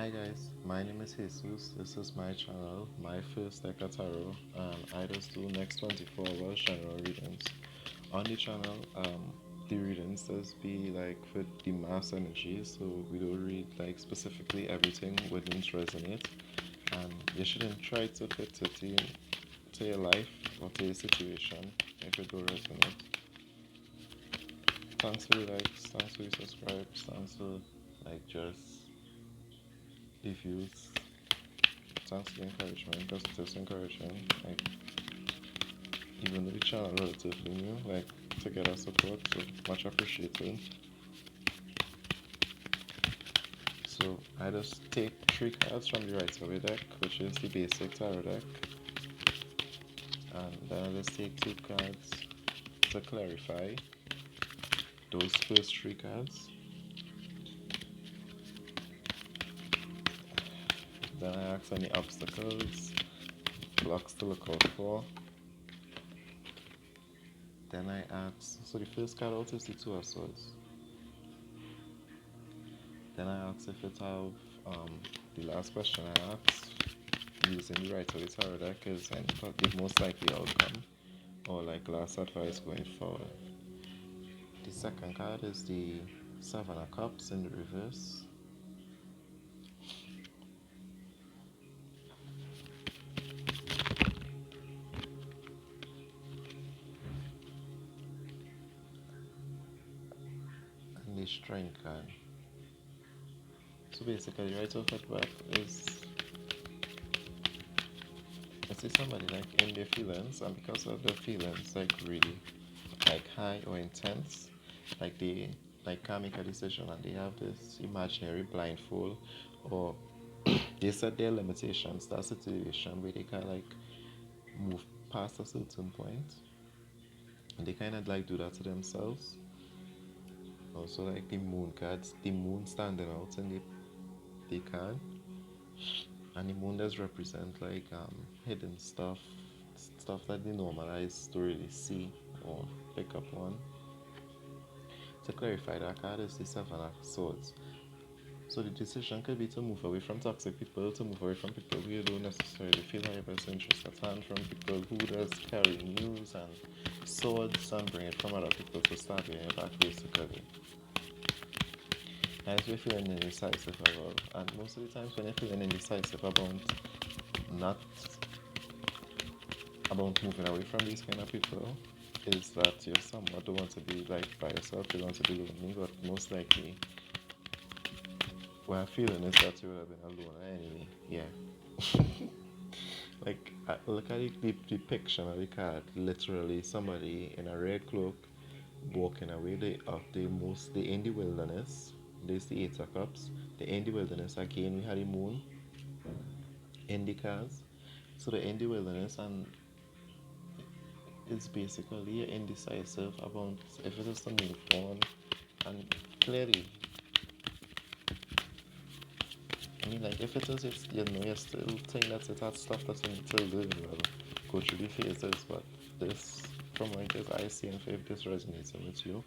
Hi guys, my name is Jesus. This is my channel, my first deck of tarot, and I just do next 24 hours general readings. On the channel, the readings does be like with the mass energy, so we don't read like specifically everything wouldn't resonate, and you shouldn't try to fit it in to your life or to your situation if it don't resonate. Thanks for the likes, thanks for the subscribes, thanks for like just the views. Thanks for the encouragement, that's just encouraging. Like, even though the channel relatively new, like, to get our support, so much appreciated. So, I just take 3 cards from the right of the deck, which is the basic tarot deck, and then I just take 2 cards to clarify those first 3 cards. Then I ask any obstacles, blocks to look out for. Then I ask, so the first card out is the Two of Swords. Then I ask if it have, the last question I asked, using the right of the tarot deck is the most likely outcome, or like last advice going forward. The second card is the Seven of Cups in the reverse. And the Strength card. So basically, right off the bat is, I see somebody like in their feelings, and because of their feelings like really like high or intense, like they like can't make a decision, and they have this imaginary blindfold, or they set their limitations. That situation where they kind of like move past a certain point, and they kind of like do that to themselves. Also, like the moon cards, the moon standing out, and they can, and the moon does represent like hidden stuff that they normalize to really see or pick up on. To clarify, that card is the Seven of Swords. So the decision could be to move away from toxic people, to move away from people who you don't necessarily feel have your best interest at hand, from people who just carry news and swords and bring it from other people to stab you in your back, basically. And if you're feeling indecisive about, and most of the times when you're feeling indecisive about not about moving away from these kind of people, is that you're somewhat don't want to be like by yourself, you don't want to be lonely, but most likely what I'm feeling is that you would have been alone anyway. Yeah. Like, look at the depiction of the card. Literally, somebody in a red cloak walking away. They in the wilderness. There's the Eight of Cups. They in the wilderness again. We had the moon in the cards. So they're in the wilderness, and it's basically indecisive about if it is to move on. And clearly, I mean, like, if it is, it's, you still think that it has stuff that you need to do, well, go through the phases, but this, from like this, I see, and if this resonates with you,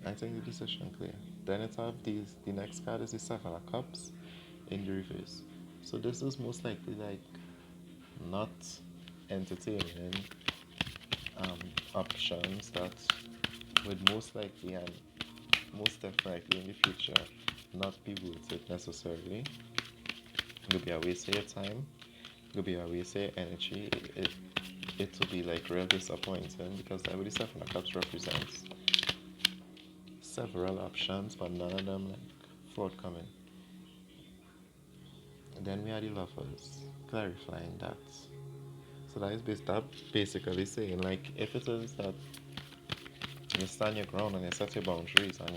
I think the decision clear. Then it have the next card is the Seven of Cups in the reverse. So this is most likely like not entertaining options that would most likely and most definitely in the future not be worth it necessarily. It could be a waste of your time, it could be a waste of your energy. It will be like real disappointing, because that really Seven of Cups represents several options, but none of them like forthcoming. And then we are the Lovers, clarifying that. So that is basically saying, like, if it is that you stand your ground and you set your boundaries and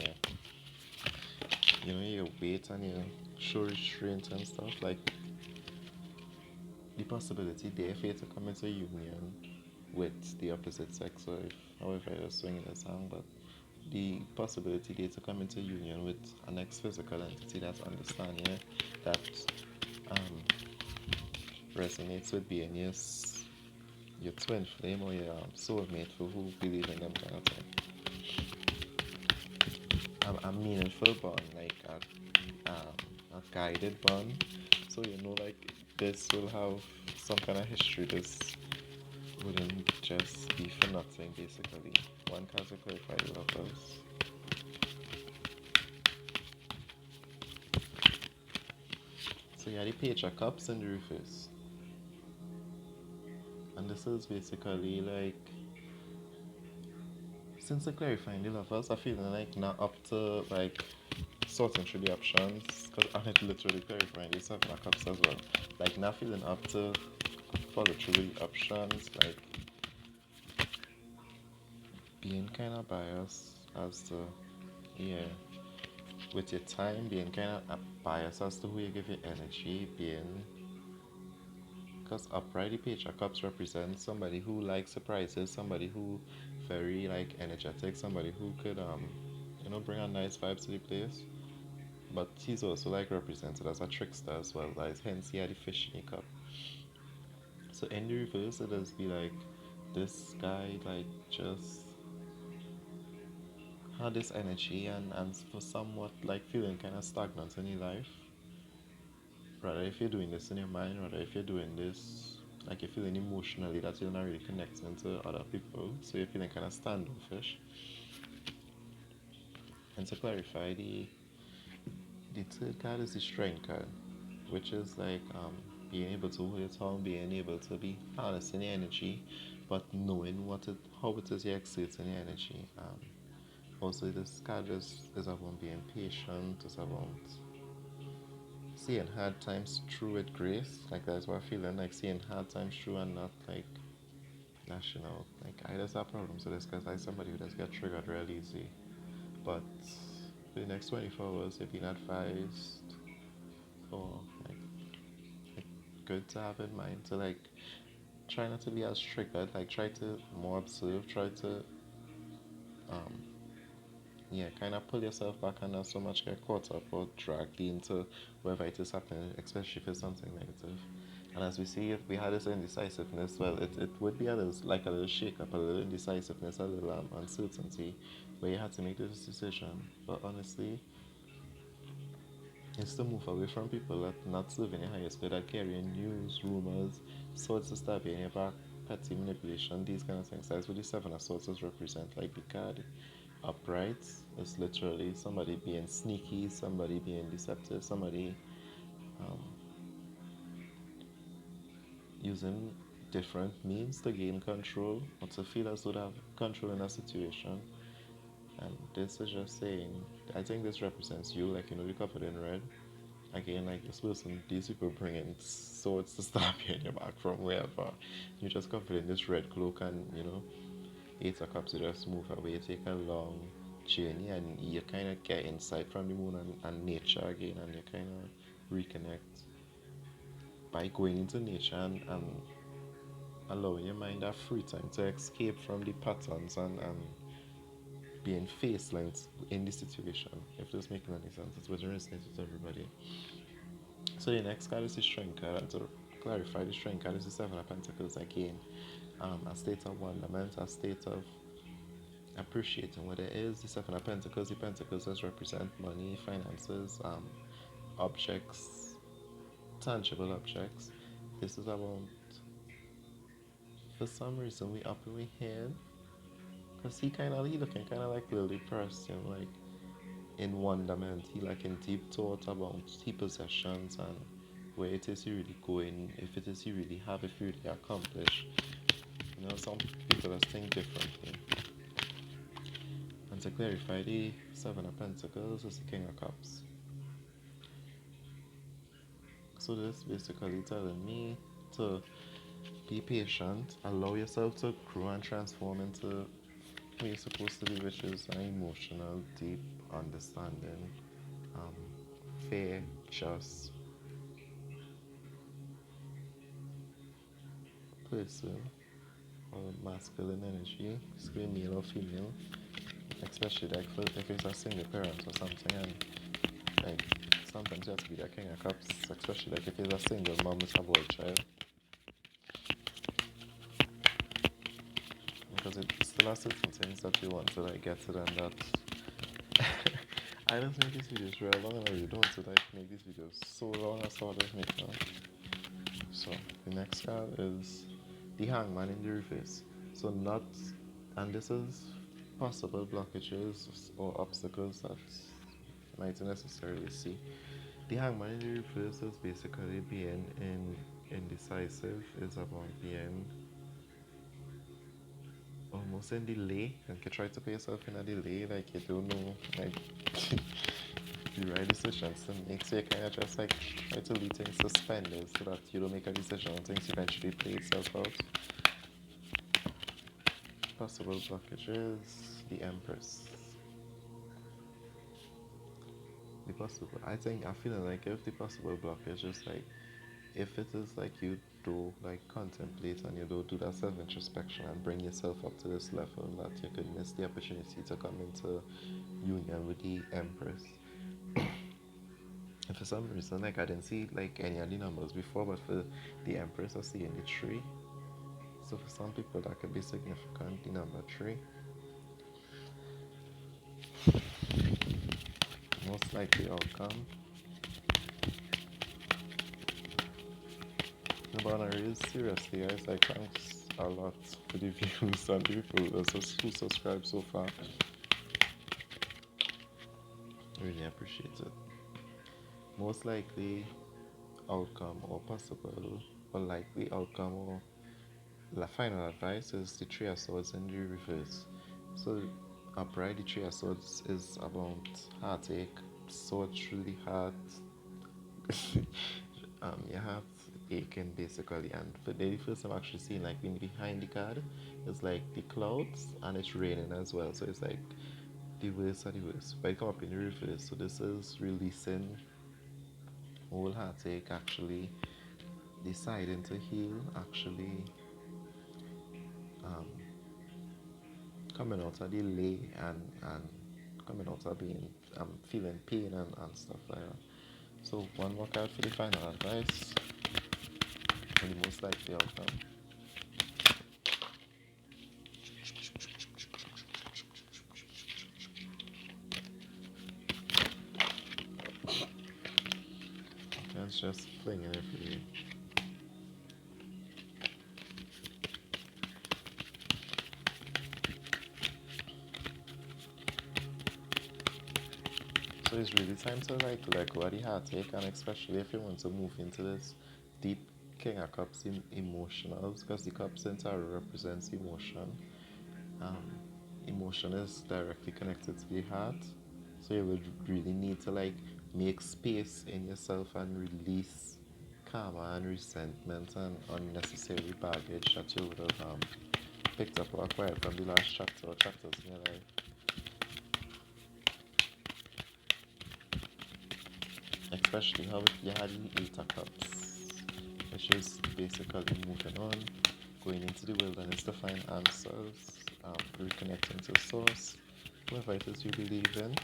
you wait and you show restraint and stuff, like, the possibility there for you to come into union with the opposite sex, or if however you're swinging the song, but the possibility there to come into union with an ex-physical entity that understands you, that um, resonates with being your twin flame or your soulmate, for who believe in them kind of thing. A meaningful bond, like a a guided bond. So you know, like this will have some kind of history. This wouldn't just be for nothing, basically. One card to clarify the lovers. So you had the Page of Cups in the reverse. And this is basically like, since I clarifying the lovers, I feel like not up to like sorting through the options, because I had literally clarifying the Seven of Cups as well. Like not feeling up to follow through the options, like being kind of biased as to, yeah, with your time, being kind of biased as to who you give your energy, being, because upright the Page of Cups represents somebody who likes surprises, somebody who very like energetic, somebody who could bring a nice vibes to the place. But he's also like represented as a trickster as well, like hence he had the fish in the cup. So in the reverse, it does be like this guy like just had this energy and for somewhat like feeling kind of stagnant in your life. Rather if you're doing this in your mind, rather if you're doing this like you're feeling emotionally that you're not really connecting to other people, so you're feeling kind of standoffish. And to clarify, the third card is the strength card, which is like being able to hold your tongue, being able to be honest in your energy, but knowing how it is you're exerting your energy. Also, this card just is about being patient, it's about seeing hard times through with grace. Like that's what I'm feeling, like seeing hard times through and not like lashing out. Like I just have problems with this because I'm somebody who does get triggered real easy. But for the next 24 hours, you're being advised or like good to have in mind to like try not to be as triggered, like try to more observe, try to um kind of pull yourself back and not so much get caught up or dragged into whatever it is happening, especially if it's something negative. And as we see, if we had this indecisiveness, well, it would be like a little shake up, a little indecisiveness, a little uncertainty, where you had to make this decision. But honestly, it's to move away from people that not serving your highest good, that carrying news, rumors, swords to stab you in your back, petty manipulation, these kind of things. That's what the Seven of Swords represent. Like the card upright is literally somebody being sneaky, somebody being deceptive, somebody um, using different means to gain control or to feel as though they have control in a situation. And this is just saying, I think this represents you, like the covered in red. Again, like this person, these people bringing swords to stab you in your back from wherever. You just covered in this red cloak, and Eight of Cups, you just move away, take a long journey, and you kind of get insight from the moon and nature again, and you kind of reconnect by going into nature and allowing your mind that free time to escape from the patterns and being face-length in the situation. If this making any sense, it's what resonates with everybody. So the next card is the Strength card, and to clarify, the Strength card is the Seven of Pentacles again. A state of wonderment, a state of appreciating what it is. The Seven of Pentacles, the Pentacles does represent money, finances, objects, tangible objects. This is about, for some reason, we up in we hand, because he looking kind of like little depressed, like in wonderment. He like in deep thought about his possessions and where it is he really going, if it is he really have, if he really accomplish. Some people just think differently. And to clarify, the Seven of Pentacles is the King of Cups. So this basically telling me to be patient, allow yourself to grow and transform into who you're supposed to be, which is an emotional, deep, understanding, um, fair, just person or masculine energy, basically male or female, especially like if it's a single parent or something, and like sometimes you have to be that King of Cups, especially like if it's a single mom with a boy child, because it's still a certain things that you want to like get to them that I just make these videos real long and I really don't so like make these videos so long. That's all I just make now. So the next card is the Hangman in the reverse. So not, and this is possible blockages or obstacles that you might necessarily see. The Hangman in the reverse is basically being indecisive. It's about being almost in delay. Like you try to put yourself in a delay, like you don't know, like the right decisions to make. So you kind of just like try to leave things suspended so that you don't make a decision and things eventually play itself out. Possible blockages, the Empress. The possible, I think, I feel like if the possible blockage is like, if it is like you do like contemplate and you don't do that self introspection and bring yourself up to this level, that you could miss the opportunity to come into union with the Empress. And for some reason, like I didn't see like any of the numbers before, but for the Empress, I see in the 3. So for some people, that could be significant. The number 3, most likely outcome. But on a real seriously, guys, like thanks a lot for the views and the people who subscribe so far. Really appreciate it. Most likely outcome or possible or likely outcome or the final advice is the 3 of Swords in the reverse. So upright, the 3 of Swords is about heartache, so truly heart. Your heart aching basically, and for the first time actually seeing like when behind the card, it's like the clouds and it's raining as well. So it's like the worst of the worst. But it come up in the reverse. So this is releasing whole heartache, actually deciding to heal, actually um, coming out of delay and coming out of being feeling pain and stuff like that. So one more card for the final advice and the most likely outcome. That's just flinging it for you. So it's really time to like let go of the heartache, and especially if you want to move into this deep King of Cups emotionals, because the Cups in tarot represents emotion. Um, Emotion is directly connected to the heart, so you would really need to like make space in yourself and release karma and resentment and unnecessary baggage that you would have picked up or acquired from the last chapter or chapters in your life. Especially how you had the 8 of Cups, which is basically moving on, going into the wilderness to find answers, reconnecting to source, whoever it is you believe in.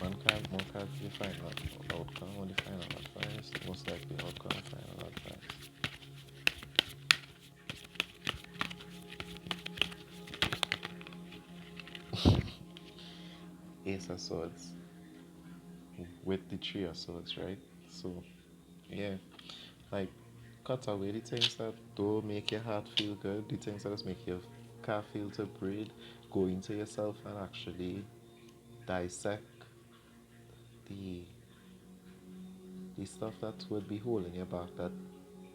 One card, more card for the final outcome or the final advice, most likely outcome, final advice. Ace of Swords with the 3 of Swords, right? So, yeah, like cut away the things that don't make your heart feel good, the things that just make your car feel to breathe. Go into yourself and actually dissect the the stuff that would be holding you back, that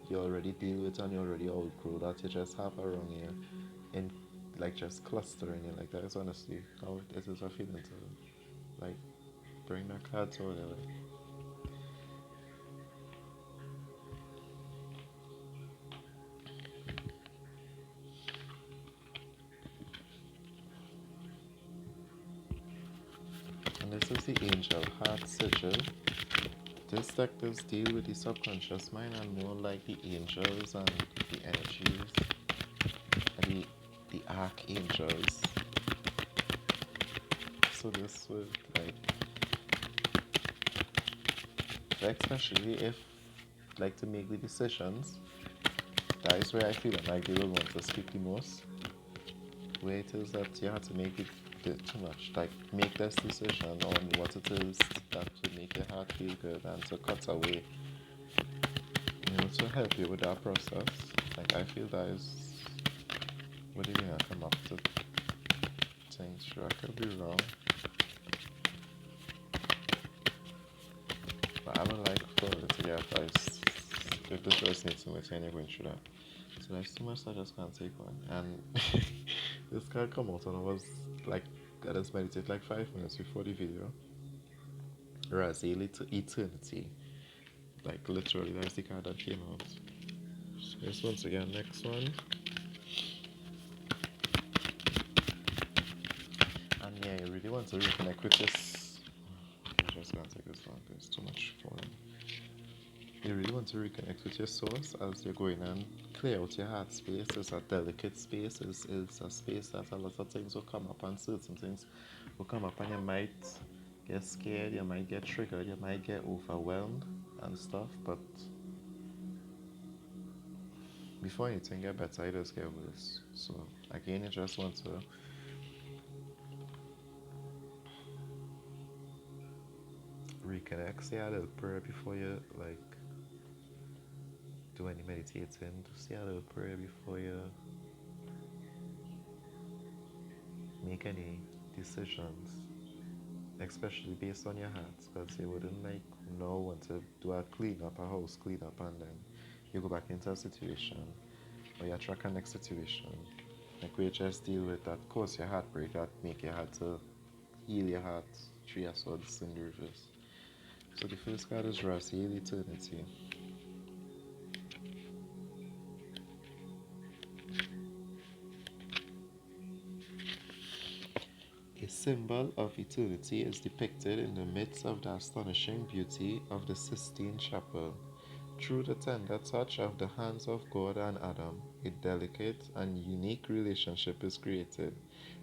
you already deal with and you already outgrow, that you just have around you and like just clustering you. Like that is honestly how it is a feeling to like bring that card to you. Like. And this is the Angel Heart Sigil. This deck does deal with the subconscious mind and more like the angels and the energies and the archangels. So this would like especially if like to make the decisions, that is where I feel like they will want to speak the most. Where it is that you have to make bit too much. Like make this decision on what it is that will make your heart feel good and to cut away, to help you with that process. Like I feel that is what do you mean I come up to things. Sure, I could be wrong. But I don't like falling to get advice. If this resonates to me, then you're going through that. So there's too much I just can't take on. And this card come out and I was like, I just meditated like 5 minutes before the video. Razili to eternity. Like literally, that's the card that came out. So this once again, next one. And yeah, you really want to reconnect with this. I'm just gonna take this one because it's too much for them. You really want to reconnect with your source as you're going and clear out your heart space. It's a delicate space. It's a space that a lot of things will come up and certain things will come up and you might get scared, you might get triggered, you might get overwhelmed and stuff, but before anything get better, it does get worse. So again, you just want to reconnect. Say a little prayer before you like do any meditating. Say a little prayer before you make any decisions, especially based on your heart, because you wouldn't like know want to do a clean up, a house clean up, and then you go back into a situation or you attract a next situation. Like we just deal with that cause your heartbreak, that make your heart to heal your heart, three of swords in the reverse. So the first card is Ras, heal eternity. A symbol of eternity is depicted in the midst of the astonishing beauty of the Sistine Chapel. Through the tender touch of the hands of God and Adam, a delicate and unique relationship is created,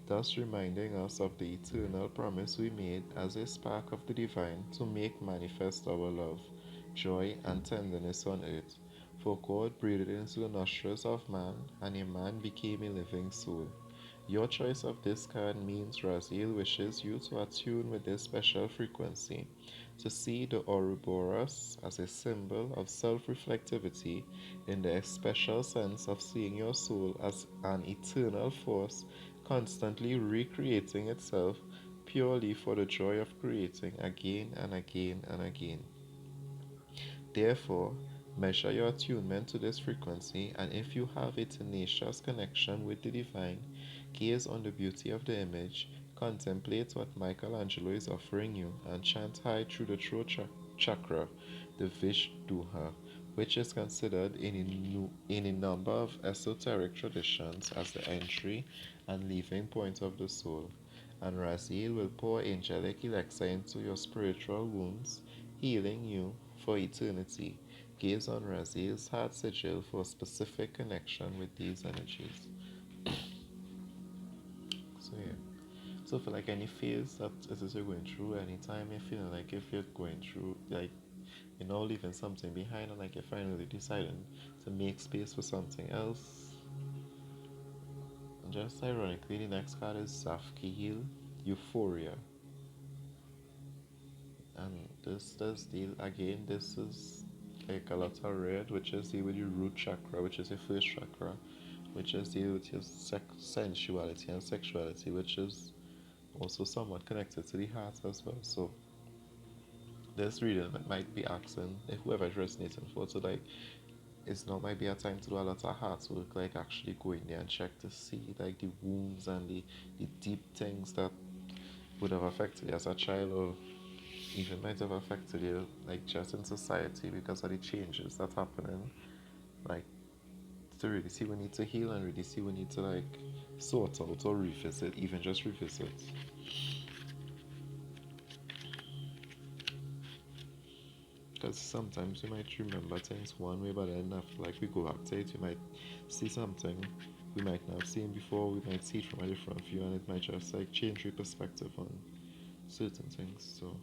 thus reminding us of the eternal promise we made as a spark of the divine to make manifest our love, joy, and tenderness on earth. For God breathed into the nostrils of man, and a man became a living soul. Your choice of this card means Raziel wishes you to attune with this special frequency, to see the Ouroboros as a symbol of self-reflectivity in the special sense of seeing your soul as an eternal force constantly recreating itself purely for the joy of creating again and again and again. Therefore, measure your attunement to this frequency, and if you have a tenacious connection with the divine, gaze on the beauty of the image, contemplate what Michelangelo is offering you, and chant high through the throat chakra, the Vishduha, which is considered in a number of esoteric traditions as the entry and leaving point of the soul. And Raziel will pour angelic elixir into your spiritual wounds, healing you for eternity. Gaze on Raziel's heart sigil for a specific connection with these energies. So yeah. So for like any fears that as you're going through, anytime you're feeling like if you're going through like leaving something behind and like you're finally deciding to make space for something else. And just ironically the next card is Zafkiel, Euphoria. And this does deal again, this is like a lot of red, which is deal with your root chakra, which is your first chakra, which is deal with your sensuality and sexuality, which is also somewhat connected to the heart as well. So this reading might be asking if whoever is resonating for to like it's not might be a time to do a lot of heart work, like actually go in there and check to see like the wounds and the deep things that would have affected you as a child or even might have affected you like just in society because of the changes that happening, like to really see we need to heal and really see we need to like sort out or revisit, even just revisit. Because sometimes you might remember things one way, but then after like we go after it, you might see something we might not have seen before, we might see it from a different view, and it might just like change your perspective on certain things. So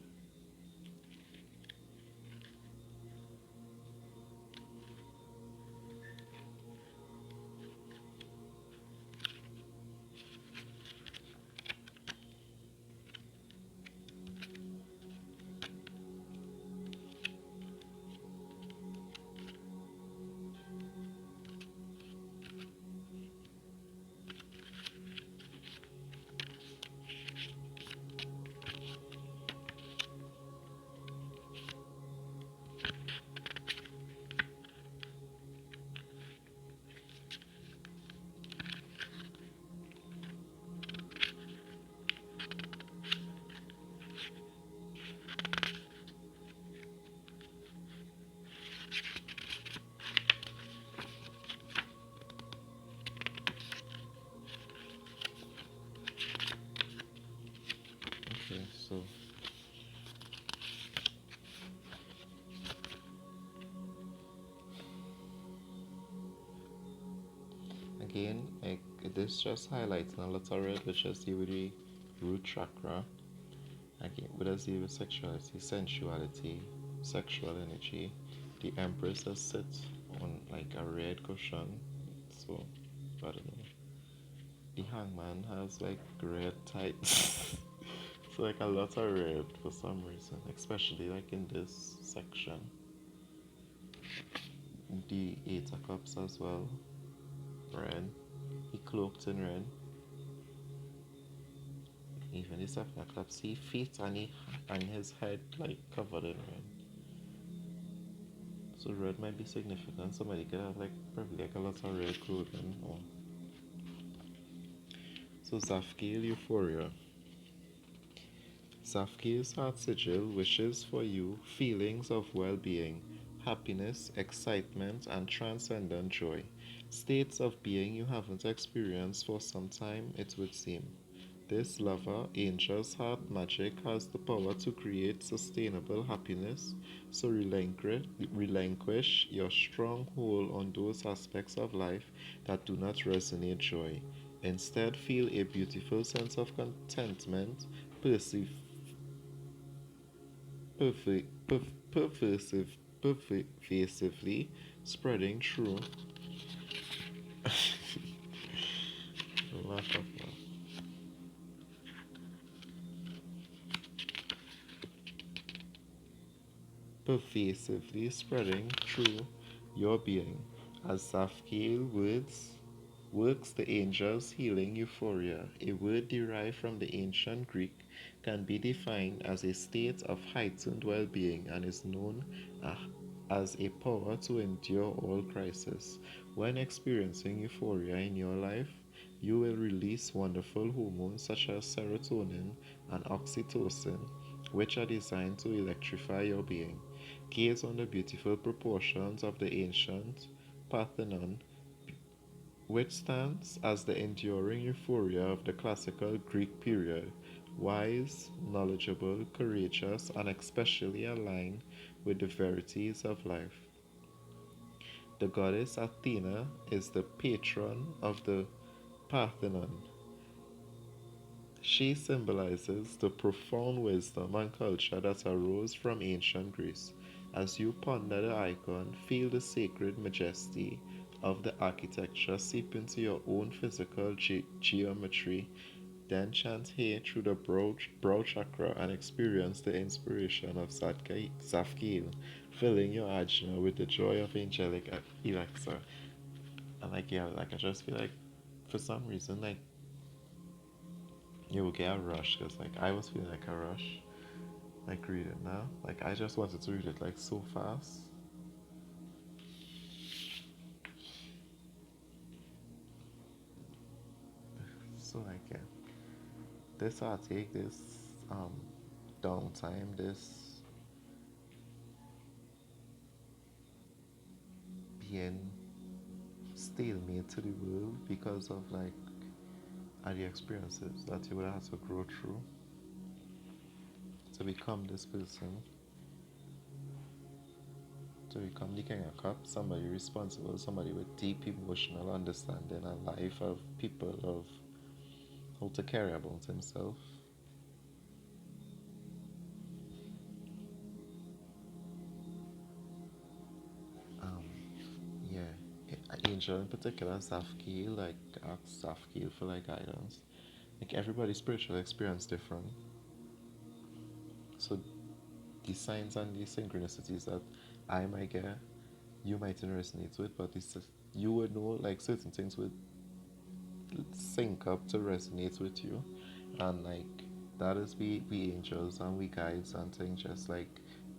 this just highlights a lot of red, which is with the root chakra. Again, with us deal with sexuality, sensuality, sexual energy. The Empress has sit on like a red cushion, so I don't know. The Hangman has like red tights. So like a lot of red for some reason, especially like in this section. The Eight of Cups as well, red. He cloaked in red. Even the Seven of Cups, he feet and his head like covered in red. So red might be significant. Somebody could have like probably like a lot of red clothing. Or... So Zafkiel Euphoria. Zafkiel's heart sigil wishes for you feelings of well-being, happiness, excitement, and transcendent joy. States of being you haven't experienced for some time, it would seem. This lover, angel's heart magic has the power to create sustainable happiness, so relinquish your stronghold on those aspects of life that do not resonate joy. Instead, feel a beautiful sense of contentment, perceive, pervasive, pervasively spreading through. Laugh of love. Pervasively spreading through your being. As Safkiel works the angel's healing euphoria, a word derived from the ancient Greek, can be defined as a state of heightened well-being and is known as a power to endure all crises. When experiencing euphoria in your life, you will release wonderful hormones such as serotonin and oxytocin, which are designed to electrify your being. Gaze on the beautiful proportions of the ancient Parthenon, which stands as the enduring euphoria of the classical Greek period, wise, knowledgeable, courageous, and especially aligned with the verities of life. The goddess Athena is the patron of the Parthenon. She symbolizes the profound wisdom and culture that arose from ancient Greece. As you ponder the icon, feel the sacred majesty of the architecture seep into your own physical geometry. Then chant here through the brow chakra and experience the inspiration of Zafkiel, filling your ajna with the joy of angelic elixir. And like yeah, like I just feel like for some reason like you will get a rush because like I was feeling like a rush like read it now, like I just wanted to read it like so fast. So like yeah, this I'll take this um downtime, this being stalemate to the world because of like the experiences that you would have to grow through to become this person, to become the King of Cups, somebody responsible, somebody with deep emotional understanding and life of people, of how to care about himself. Um, yeah, Angel in particular, Zafkiel, like ask Zafkiel for like guidance. Like everybody's spiritual experience different, so the signs and the synchronicities that I might get, you mightn't resonate with, but it's just, you would know like certain things would sync up to resonate with you, and like that is we angels and we guides and things just like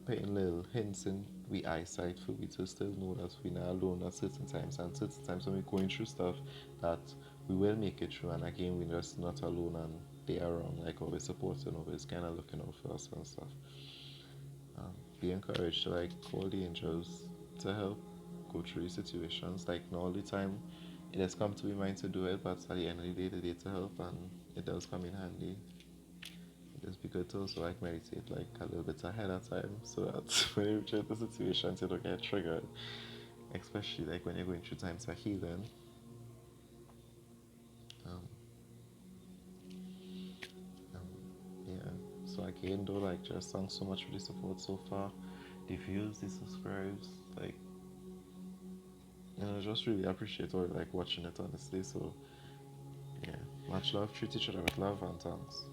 putting little hints in we eyesight for we to still know that we're not alone at certain times, and certain times when we're going through stuff that we will make it through, and again we're just not alone and they are around like always supporting, always kind of looking out for us and stuff. Be encouraged to like call the angels to help go through situations. Like not all the time it has come to my mind to do it, but at the end of the day, the day to help, and it does come in handy. It does be good to also like meditate like a little bit ahead of time, so that when you reach the situations, you don't get triggered. Especially like when you're going through times of healing, again though, like just thanks so much for the support so far, the views, the subscribes, like just really appreciate all like watching it honestly. So yeah, much love, treat each other with love and thanks.